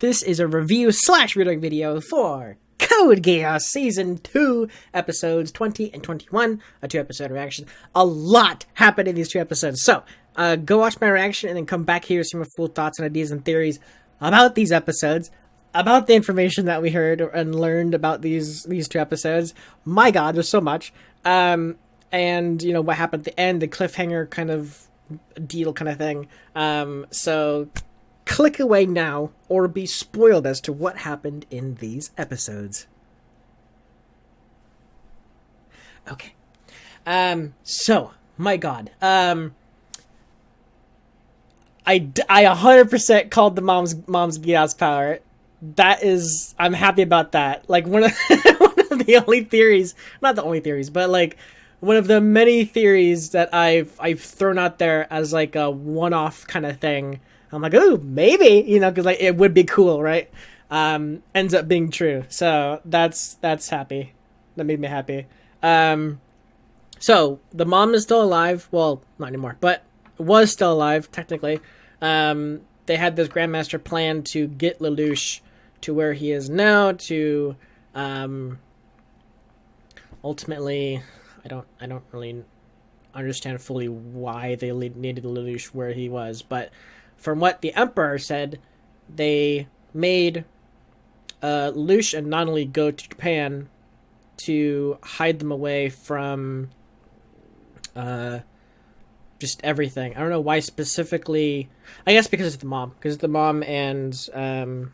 This is a review slash reading video for Code Geass Season 2, Episodes 20 and 21, a 2-episode reaction. A lot happened in these 2 episodes, so go watch my reaction and then come back here to see my full thoughts and ideas and theories about these episodes, about the information that we heard and learned about these 2 episodes. My god, there's so much. And, you know, what happened at the end, the cliffhanger kind of deal kind of thing. So click away now or be spoiled as to what happened in these episodes. Okay. So, my god. I 100% called the mom's Geass power. That is, I'm happy about that. Like, one of the only theories, not the only theories, but like one of the many theories that I've thrown out there as like a one-off kind of thing. I'm like, ooh, maybe, you know, because like it would be cool, right? Ends up being true, so that's happy. That made me happy. So the mom is still alive. Well, not anymore, but was still alive technically. They had this Grandmaster plan to get Lelouch to where he is now. To ultimately, I don't really understand fully why they needed Lelouch where he was, but from what the Emperor said, they made Lelouch and Nonnally go to Japan to hide them away from just everything. I don't know why specifically. I guess because of the mom. Because the mom and the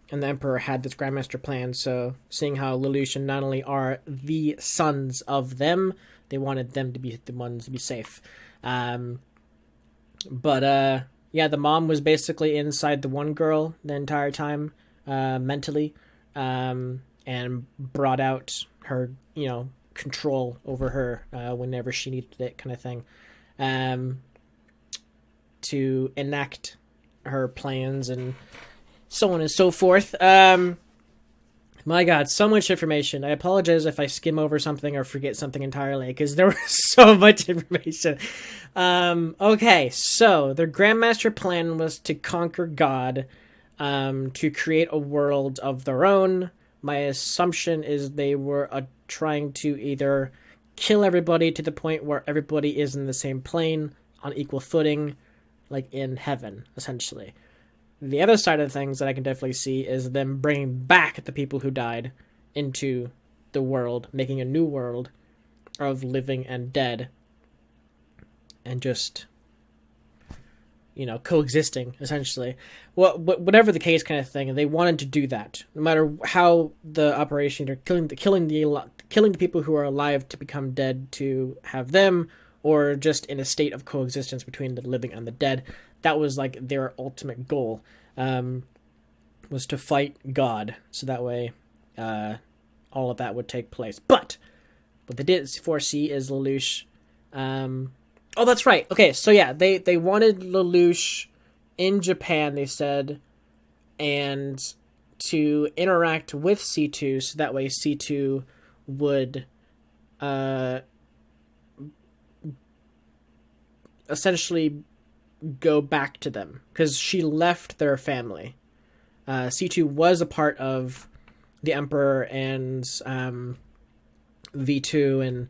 Emperor had this Grandmaster plan, so seeing how Lelouch and Nonnally are the sons of them, they wanted them to be the ones to be safe. Yeah, the mom was basically inside the one girl the entire time, mentally, and brought out her, you know, control over her whenever she needed it, kind of thing, to enact her plans and so on and so forth. My god, so much information. I apologize if I skim over something or forget something entirely, because there was so much information. Okay, so their Grandmaster plan was to conquer God, to create a world of their own. My assumption is they were trying to either kill everybody to the point where everybody is in the same plane, on equal footing, like in heaven, essentially. The other side of things that I can definitely see is them bringing back the people who died into the world, making a new world of living and dead, and just, you know, coexisting, essentially. Whatever the case, kind of thing, and they wanted to do that, no matter how the operation, or killing the people who are alive to become dead to have them, or just in a state of coexistence between the living and the dead. That was like their ultimate goal, was to fight God, so that way all of that would take place. But what they did foresee is Lelouch. Oh, that's right. Okay, so yeah, they wanted Lelouch in Japan, they said, and to interact with C2, so that way C2 would essentially go back to them, because she left their family. C2 was a part of the Emperor and V2 and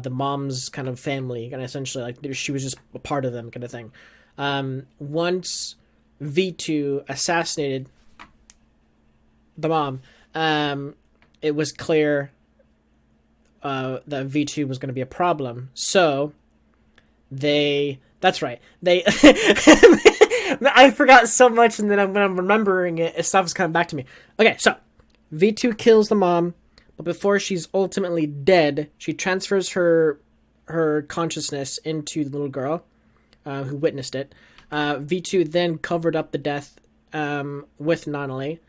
the mom's kind of family, and essentially like she was just a part of them, kind of thing. Once V2 assassinated the mom, it was clear that V2 was going to be a problem, so that's right. I forgot so much, and then when I'm remembering it, stuff's coming back to me. Okay, so V2 kills the mom, but before she's ultimately dead, she transfers her consciousness into the little girl who witnessed it. V2 then covered up the death with Nonnally.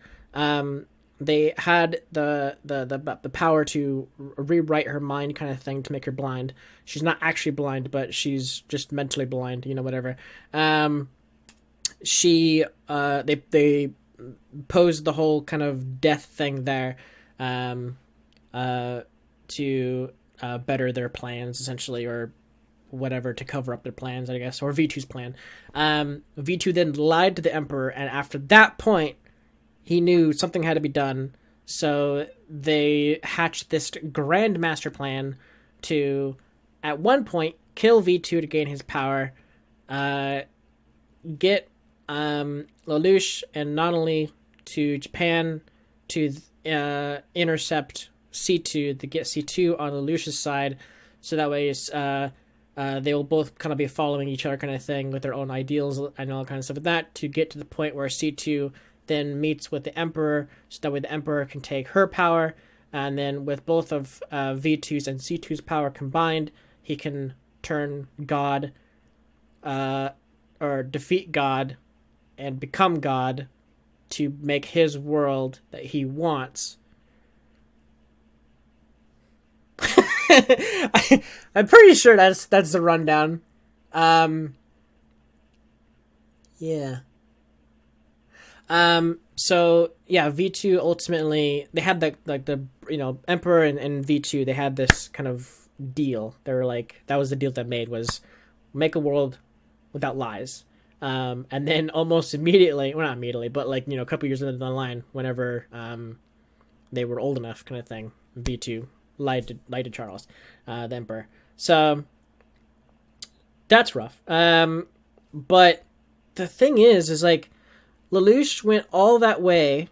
They had the power to rewrite her mind, kind of thing, to make her blind. She's not actually blind, but she's just mentally blind, you know, whatever. They posed the whole kind of death thing there to better their plans, essentially, or whatever, to cover up their plans, I guess, or V2's plan. V2 then lied to the Emperor, and after that point, he knew something had to be done. So they hatched this grand master plan to, at one point, kill V2 to gain his power, get Lelouch and not only to Japan to intercept C2, to get C2 on Lelouch's side, so that way they will both kind of be following each other kind of thing with their own ideals and all kind of stuff like that, to get to the point where C2 then meets with the Emperor, so that way the Emperor can take her power, and then with both of V2's and C2's power combined, he can turn God, or defeat God, and become God to make his world that he wants. I'm pretty sure that's the rundown. Yeah. So yeah, V2 ultimately, they had the Emperor and V2, they had this kind of deal. They were like, that was the deal that made, was make a world without lies. And then almost immediately, well, not immediately, but a couple years into the line, whenever they were old enough, kind of thing, V2 lied to Charles, the Emperor. So that's rough. But the thing is Lelouch went all that way,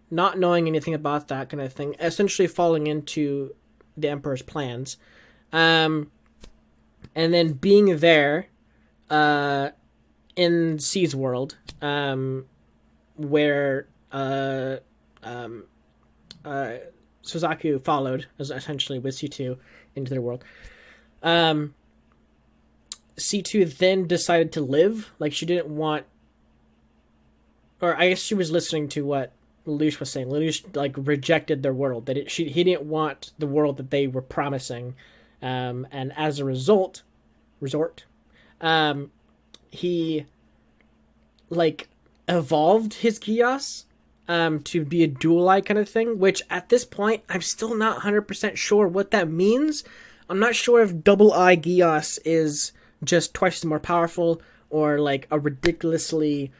not knowing anything about that kind of thing, essentially falling into the Emperor's plans, and then being there, in C's world, where Suzaku followed, essentially with C2 into their world. C2 then decided to live. She didn't want, or I guess she was listening to what Lelouch was saying. Lelouch rejected their world. He didn't want the world that they were promising, and as a result, he evolved his Geass to be a dual eye kind of thing, which at this point I'm still not 100% sure what that means. I'm not sure if double eye Geass is just twice as more powerful, or a ridiculously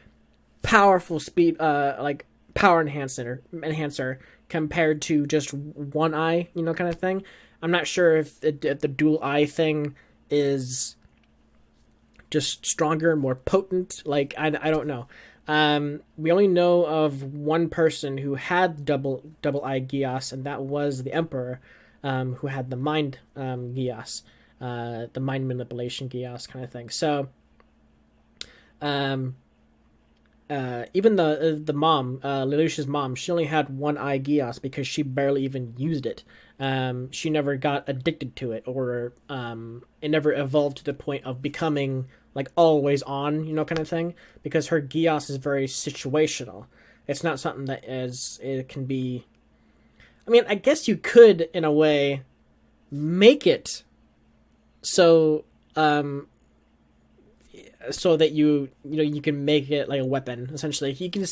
powerful speed power enhancer compared to just one eye, kind of thing. I'm not sure if the dual eye thing is just stronger, more potent. I don't know. We only know of one person who had double eye Geass, and that was the Emperor, who had the mind Geass, the mind manipulation Geass kind of thing. So, even the mom, Lelouch's mom, she only had one eye Geass because she barely even used it. She never got addicted to it, or it never evolved to the point of becoming always on, kind of thing, because her Geass is very situational. It's not something that it can be. I mean, I guess you could, in a way, make it so that you can make it like a weapon. Essentially, you can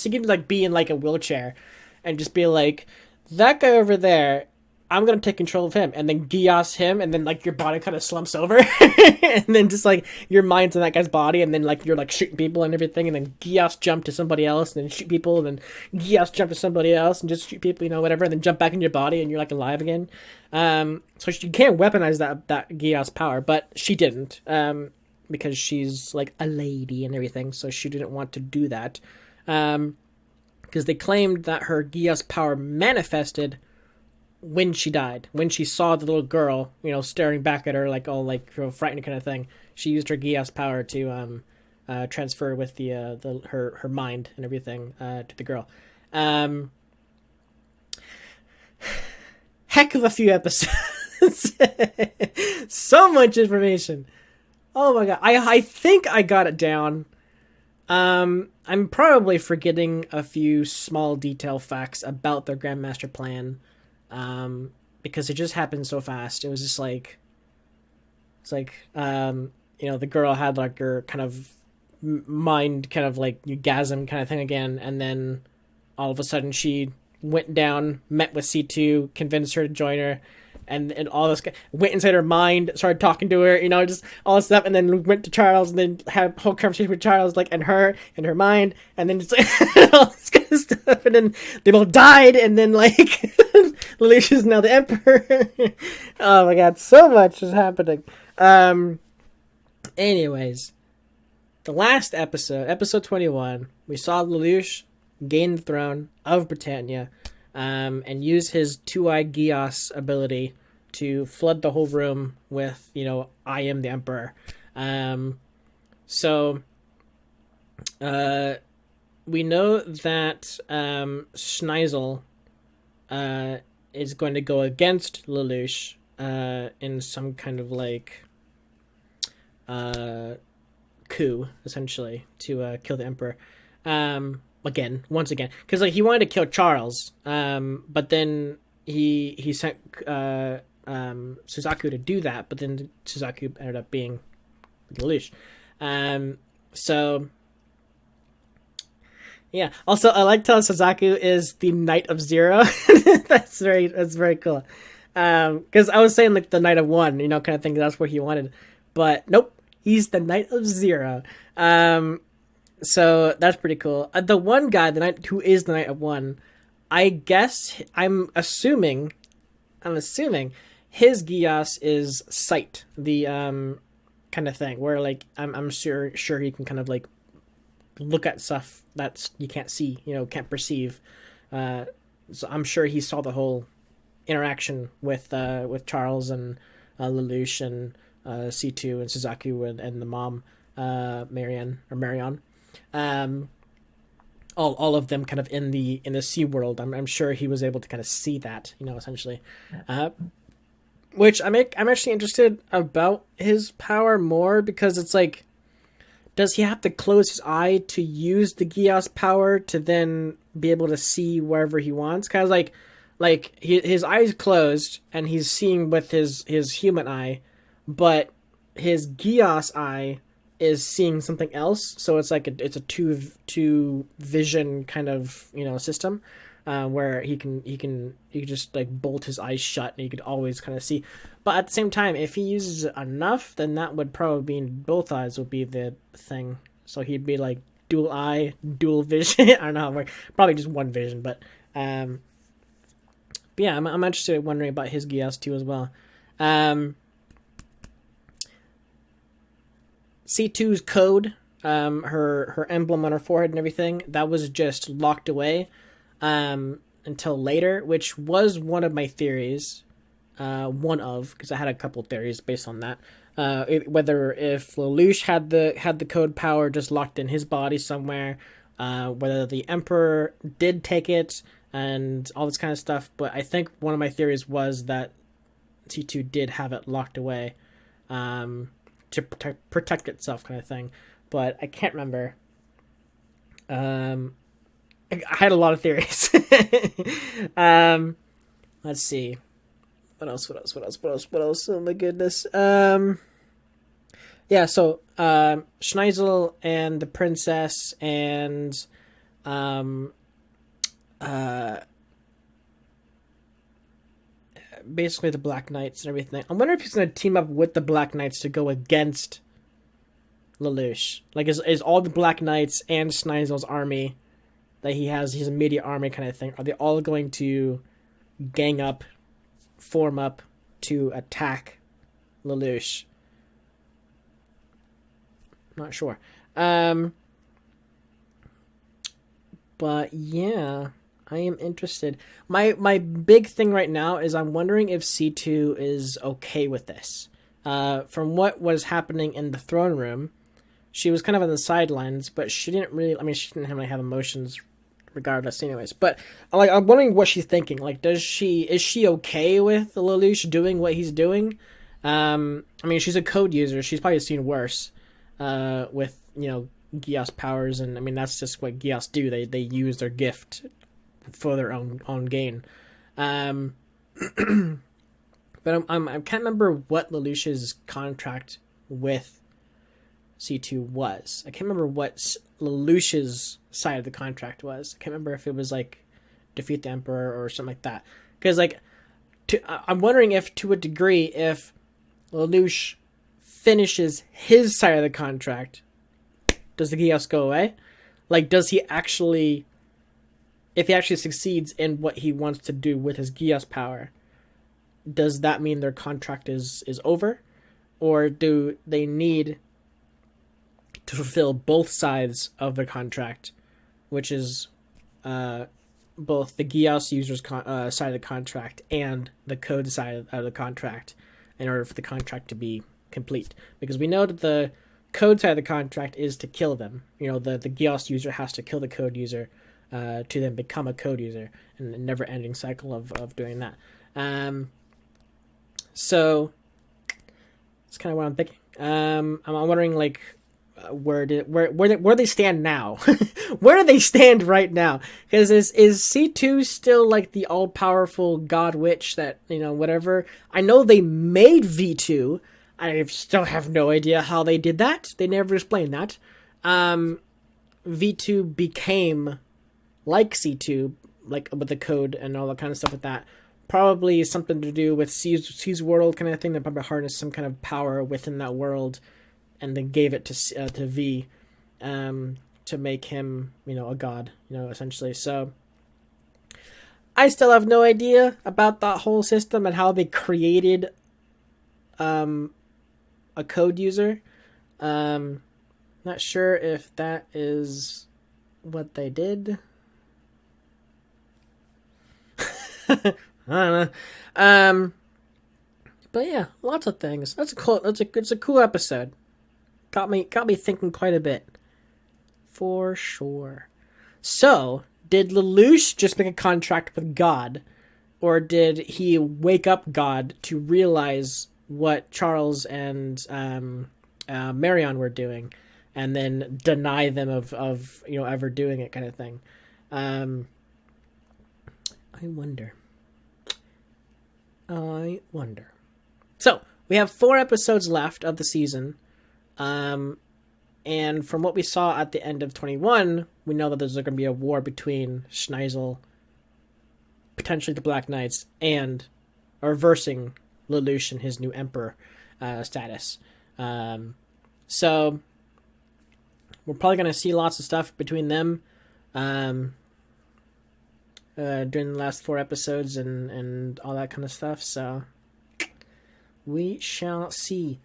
be in a wheelchair and just be like, that guy over there, I'm gonna take control of him, and then Geass him, and then your body kind of slumps over, and then just your mind's in that guy's body, and then you're shooting people and everything, and then Geass jump to somebody else, and then shoot people, and then Geass jump to somebody else, and just shoot people, whatever, and then jump back in your body, and you're alive again. So you can't weaponize that Geass power, but she didn't, because she's a lady and everything, so she didn't want to do that, because they claimed that her Geass power manifested when she died. When she saw the little girl, staring back at her all frightened kind of thing, she used her Geass power to transfer with her mind and everything to the girl. Heck of a few episodes. So much information. Oh my god. I think I got it down. I'm probably forgetting a few small detail facts about their Grandmaster plan. Because it just happened so fast. It was just the girl had her kind of mind kind of orgasm kind of thing again, and then all of a sudden she went down, met with C2, convinced her to join her, and all this went inside her mind, started talking to her, just all this stuff, and then went to Charles, and then had a whole conversation with Charles, like, and her mind, and then just like, all this kind of stuff, and then they both died, and then like Lelouch is now the emperor. Oh my god, so much is happening. Anyways, the last episode 21, we saw Lelouch gain the throne of Britannia, and use his two-eyed Geass ability to flood the whole room with, I am the emperor. So we know that Schneisel is going to go against Lelouch in some kind of like coup, essentially, to kill the emperor. Once again, because like he wanted to kill Charles, but then he sent Suzaku to do that, but then Suzaku ended up being Lelouch. So yeah. Also, I like how Suzaku is the Knight of Zero. That's very cool. Because I was saying like the Knight of One, kind of thing. That's what he wanted, but nope, he's the Knight of Zero. So that's pretty cool. The one guy, who is the Knight of One, I guess I'm assuming his Geass is sight, the kind of thing where like I'm sure he can kind of like look at stuff that you can't see, can't perceive. So I'm sure he saw the whole interaction with Charles and Lelouch and C2 and Suzaku and the mom, Marion. All of them kind of in the sea world. I'm sure he was able to kind of see that, essentially. Which I'm actually interested about his power more, because it's like, does he have to close his eye to use the Geass power to then be able to see wherever he wants? Kind of like his eyes closed and he's seeing with his human eye, but his Geass eye is seeing something else. So it's like it's a two vision kind of system, where he can just like bolt his eyes shut and he could always kind of see. But at the same time, if he uses it enough, then that would probably mean both eyes would be the thing. So he'd be like dual eye, dual vision. I don't know how it works. Probably just one vision, but yeah, I'm interested in wondering about his Geass too as well. C2's code, her emblem on her forehead and everything, that was just locked away until later, which was one of my theories. Because I had a couple theories based on that. Whether if Lelouch had the code power just locked in his body somewhere, whether the Emperor did take it, and all this kind of stuff. But I think one of my theories was that C2 did have it locked away, to protect itself, kind of thing. But I can't remember. I had a lot of theories. Let's see. What else? Oh my goodness. Yeah, so Schneisel and the princess and basically the Black Knights and everything. I wonder if he's going to team up with the Black Knights to go against Lelouch. Like, is all the Black Knights and Schneisel's army that he has, his immediate army kind of thing, are they all going to gang up, form up to attack Lelouch? Not sure. But yeah, I am interested. My big thing right now is I'm wondering if C2 is okay with this. From what was happening in the throne room, she was kind of on the sidelines, but she didn't really, she didn't really have emotions regardless anyways. But I'm wondering what she's thinking. Like, is she okay with Lelouch doing what he's doing? She's a code user. She's probably seen worse with, Geass powers, and that's just what Geass do. They use their gift for their own gain. But I can't remember what Lelouch's contract with C2 was. I can't remember what Lelouch's side of the contract was. I can't remember if it was like defeat the Emperor or something like that. Because I'm wondering if, to a degree, if Lelouch finishes his side of the contract, does the Geass go away? Like, does he actually, if he actually succeeds in what he wants to do with his Geass power, does that mean their contract is over? Or do they need to fulfill both sides of the contract, which is both the Geass user's side of the contract and the code side of the contract, in order for the contract to be complete? Because we know that the code side of the contract is to kill them. You know, the Geass user has to kill the code user to then become a code user, and a never-ending cycle of doing that. So that's kind of what I'm thinking. I'm wondering, like, where they stand now. Where do they stand right now? Because is C2 still like the all-powerful god witch that, you know, whatever? I know they made V2. I still have no idea how they did that. They never explained that. V2 became like C2, like with the code and all that kind of stuff with that. Probably something to do with C's world kind of thing. They probably harnessed some kind of power within that world, and then gave it to V, to make him, you know, a god, you know, essentially. So I still have no idea about that whole system and how they created a code user. Not sure if that is what they did. I don't know. But yeah, lots of things. It's a cool episode. Got me thinking quite a bit. For sure. So, did Lelouch just make a contract with God? Or did he wake up God to realize what Charles and Marion were doing, and then deny them of you know, ever doing it, kind of thing? I wonder. So, we have 4 episodes left of the season. And from what we saw at the end of 21, we know that there's going to be a war between Schneisel, potentially the Black Knights, and reversing Lelouch and his new emperor status. So, we're probably going to see lots of stuff between them during the last 4 episodes and all that kind of stuff. So, we shall see.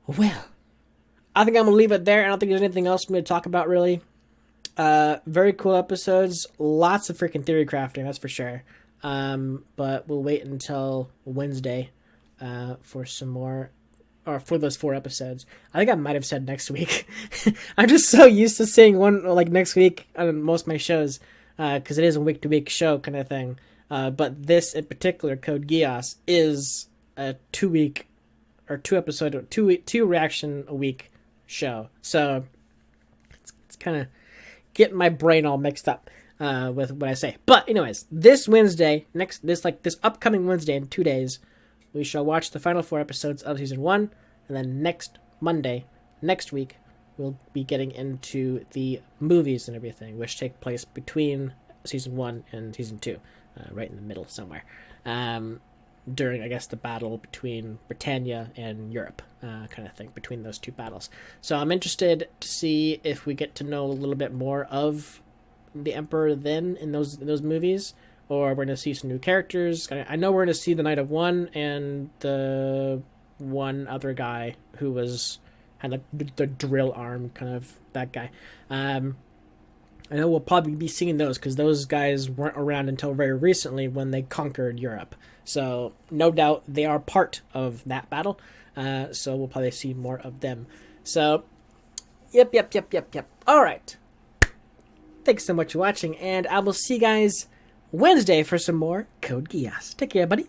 Well, I think I'm going to leave it there. I don't think there's anything else I'm going to talk about, really. Very cool episodes. Lots of freaking theory crafting, that's for sure. But we'll wait until Wednesday for some more, or for those 4 episodes. I think I might have said next week. I'm just so used to saying one, like, next week on most of my shows, because it is a week-to-week show kind of thing. But this in particular, Code Geass, is a 2-week or 2-episode, or 2 reaction a week show. So it's kind of getting my brain all mixed up with what I say. But anyways, this Wednesday, this upcoming Wednesday in 2 days, we shall watch the final 4 episodes of season 1, and then next Monday, next week, we'll be getting into the movies and everything, which take place between season 1 and season 2, right in the middle somewhere. During, I guess, the battle between Britannia and Europe, kind of thing, between those 2 battles. So I'm interested to see if we get to know a little bit more of the Emperor then in those movies, or we're going to see some new characters. I know we're going to see the Knight of One and the one other guy who had like the drill arm, kind of that guy. I know we'll probably be seeing those because those guys weren't around until very recently when they conquered Europe. So no doubt they are part of that battle. So we'll probably see more of them. So, yep. All right. Thanks so much for watching, and I will see you guys Wednesday for some more Code Geass. Take care, buddy.